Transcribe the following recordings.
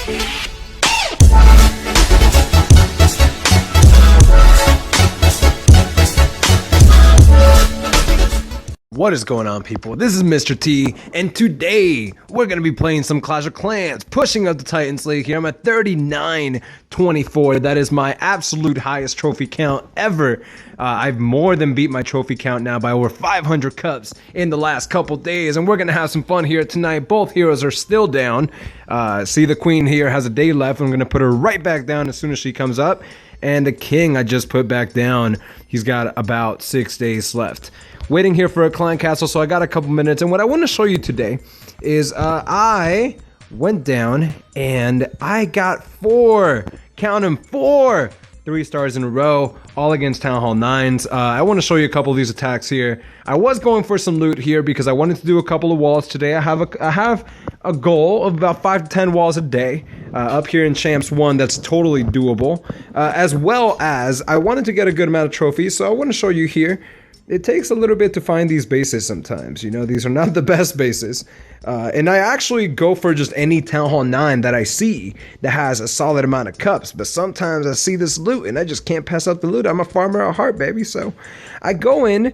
What is going on, people? This is Mr. T, and today we're going to be playing some Clash of Clans, pushing up the Titans League here. I'm at 39-24. That is my absolute highest trophy count ever. I've more than beat my trophy count now by over 500 cups in the last couple days, and we're going to have some fun here tonight. Both heroes are still down. See, the queen here has a day left. I'm going to put her right back down as soon as she comes up, and the king I just put back down. He's got about 6 days left. Waiting here for a clan castle, so I got a couple minutes, and what I want to show you today is I went down and I got count them, 4 3-stars in a row, all against Townhall 9s. I want to show you a couple of these attacks here. I was going for some loot here because I wanted to do a couple of walls today. I have a goal of about 5 to 10 walls a day up here in Champs 1 that's totally doable, as well as I wanted to get a good amount of trophies, so I want to show you here. It takes a little bit to find these bases sometimes, you know, these are not the best bases, and I actually go for just any Townhall 9 that I see that has a solid amount of cups, but sometimes I see this loot and I just can't pass up the loot. I'm a farmer at heart, baby, so I go in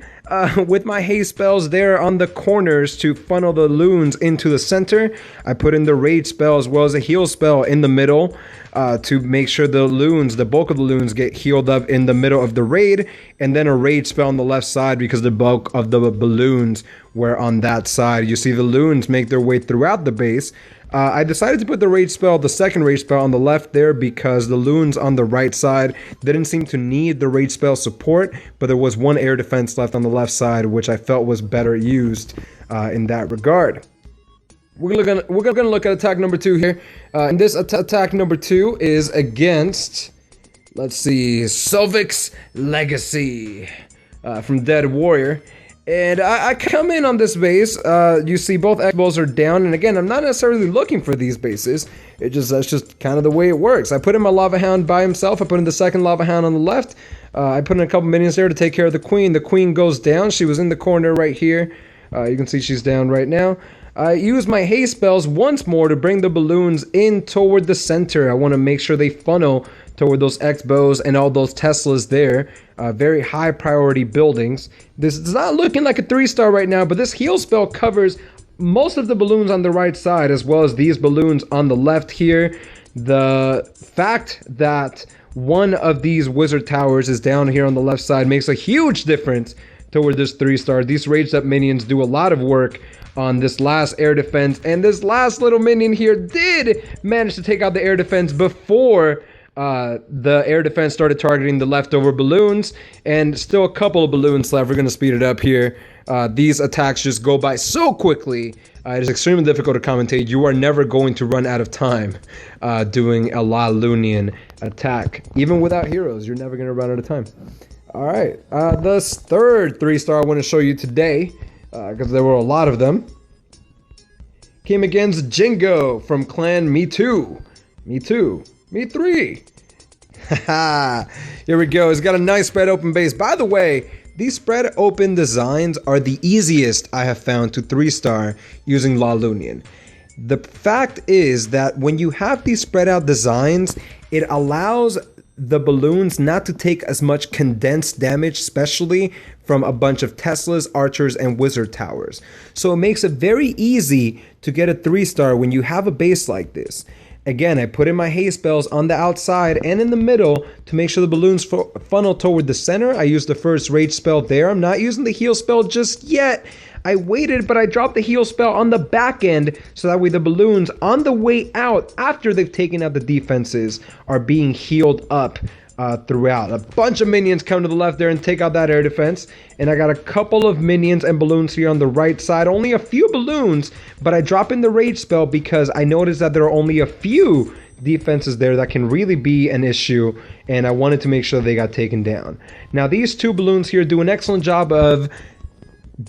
with my haste spells there on the corners to funnel the loons into the center. I put in the rage spell as well as a heal spell in the middle to make sure the loons, the bulk of the loons, get healed up in the middle of the raid, and then a rage spell on the left side because the bulk of the balloons were on that side. You see the loons make their way throughout the base. I decided to put the rage spell, the second rage spell, on the left there because the loons on the right side didn't seem to need the rage spell support, but there was one air defense left on the left side, which I felt was better used in that regard. We're gonna look at attack number 2 here, and this attack number 2 is against, let's see, Sylvik's Legacy from Dead Warrior. And I come in on this base. You see both X-Balls are down, and again, I'm not necessarily looking for these bases. That's just kind of the way it works. I put in my Lava Hound by himself. I put in the second Lava Hound on the left. I put in a couple minions there to take care of the queen. The queen goes down. She was in the corner right here. You can see she's down right now. I use my haste spells once more to bring the balloons in toward the center. I want to make sure they funnel toward those X-Bows and all those Teslas there. Very high priority buildings. This is not looking like a 3-star right now, but this heal spell covers most of the balloons on the right side as well as these balloons on the left here. The fact that one of these wizard towers is down here on the left side makes a huge difference toward this 3-star. These raged up minions do a lot of work on this last air defense, and this last little minion here did manage to take out the air defense before the air defense started targeting the leftover balloons, and still a couple of balloons left. We're going to speed it up here. These attacks just go by so quickly. It is extremely difficult to commentate. You are never going to run out of time doing a LALOONIon attack. Even without heroes, you're never going to run out of time. Alright, the third 3-star I want to show you today, because there were a lot of them, came against Jingo from clan Me Too. Me Too. Me 3. Haha. Here we go. He's got a nice spread open base. By the way, these spread open designs are the easiest I have found to 3-star using LALOONIon. The fact is that when you have these spread out designs, it allows the balloons not to take as much condensed damage, especially from a bunch of Teslas, archers, and wizard towers. So it makes it very easy to get a 3-star when you have a base like this. Again, I put in my haste spells on the outside and in the middle to make sure the balloons funnel toward the center. I used the first rage spell there. I'm not using the heal spell just yet. I waited, but I dropped the heal spell on the back end so that way the balloons on the way out after they've taken out the defenses are being healed up throughout. A bunch of minions come to the left there and take out that air defense, and I got a couple of minions and balloons here on the right side. Only a few balloons, but I drop in the rage spell because I noticed that there are only a few defenses there that can really be an issue, and I wanted to make sure they got taken down. Now these two balloons here do an excellent job of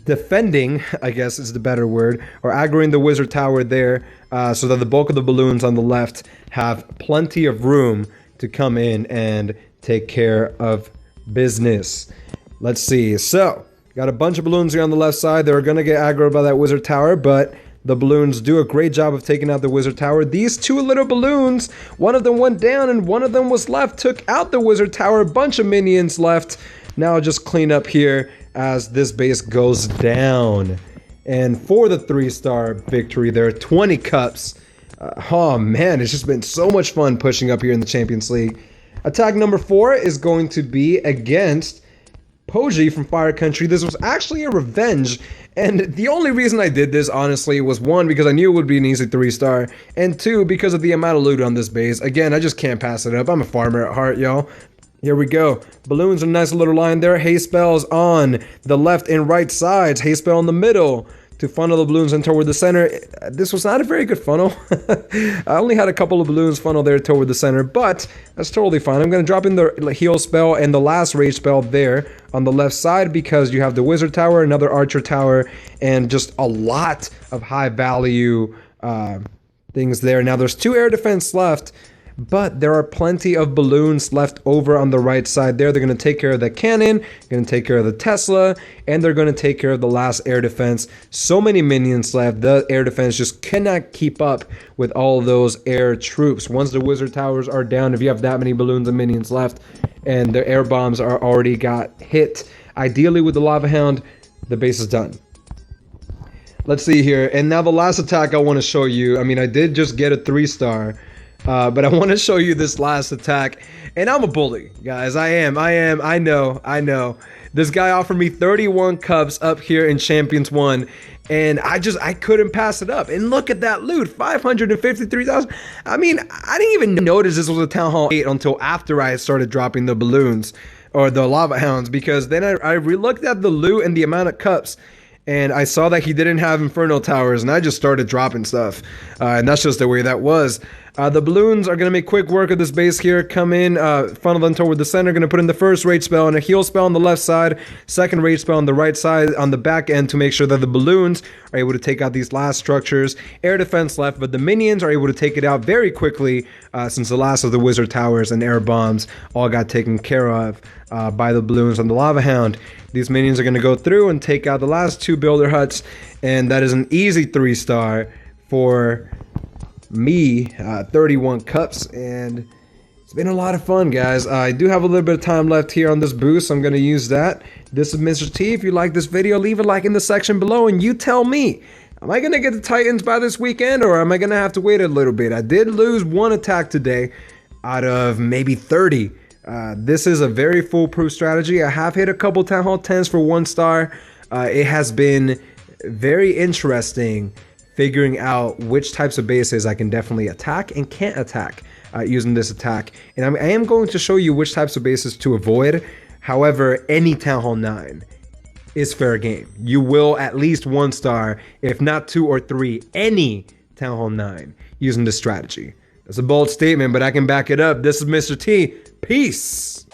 defending, I guess is the better word, or aggroing the wizard tower there, so that the bulk of the balloons on the left have plenty of room to come in and take care of business. Let's see. So, got a bunch of balloons here on the left side. They're going to get aggroed by that wizard tower, but The balloons do a great job of taking out the wizard tower. These two little balloons, one of them went down and one of them was left, took out the wizard tower. A bunch of minions left. Now just clean up here as this base goes down. And for the 3-star victory there, 20 cups. Oh man, it's just been so much fun pushing up here in the Champions League. Attack number 4 is going to be against Poji from Fire Country. This was actually a revenge, and the only reason I did this, honestly, was 1, because I knew it would be an easy 3-star, and 2, because of the amount of loot on this base. Again, I just can't pass it up. I'm a farmer at heart, y'all. Here we go. Balloons are a nice little line there. Hay spells on the left and right sides. Hay spell in the middle to funnel the balloons in toward the center. This was not a very good funnel. I only had a couple of balloons funnel there toward the center, but that's totally fine. I'm going to drop in the heal spell and the last rage spell there on the left side because you have the wizard tower, another archer tower, and just a lot of high value things there. Now there's 2 air defense left, but there are plenty of balloons left over on the right side there. They're going to take care of the cannon, going to take care of the Tesla, and they're going to take care of the last air defense. So many minions left. The air defense just cannot keep up with all those air troops. Once the wizard towers are down, if you have that many balloons and minions left, and the air bombs are already got hit, ideally with the lava hound, the base is done. Let's see here. And now the last attack I want to show you. I mean, I did just get a 3-star. But I want to show you this last attack, and I'm a bully, guys. I know. This guy offered me 31 cups up here in Champions 1, and I couldn't pass it up. And look at that loot, 553,000. I mean, I didn't even notice this was a Town Hall 8 until after I started dropping the balloons, or the lava hounds, because then I re-looked at the loot and the amount of cups, and I saw that he didn't have Inferno Towers, and I just started dropping stuff. And that's just the way that was. The balloons are going to make quick work of this base here. Come in, funnel them toward the center. Going to put in the first rage spell and a heal spell on the left side. Second rage spell on the right side on the back end to make sure that the balloons are able to take out these last structures. Air defense left, but the minions are able to take it out very quickly since the last of the wizard towers and air bombs all got taken care of by the balloons on the lava hound. These minions are going to go through and take out the last 2 builder huts, and that is an easy 3-star for me. 31 cups, and it's been a lot of fun, guys. I do have a little bit of time left here on this boost, so I'm going to use that. This is Mr. T. If you like this video, leave a like in the section below, and you tell me, am I going to get the Titans by this weekend, or am I going to have to wait a little bit? I did lose 1 attack today out of maybe 30. This is a very foolproof strategy. I have hit a couple Town Hall 10s for 1 star. It has been very interesting figuring out which types of bases I can definitely attack and can't attack using this attack. And I am going to show you which types of bases to avoid. However, any Town Hall 9 is fair game. You will at least 1 star, if not 2 or 3, any Town Hall 9 using this strategy. That's a bold statement, but I can back it up. This is Mr. T. Peace.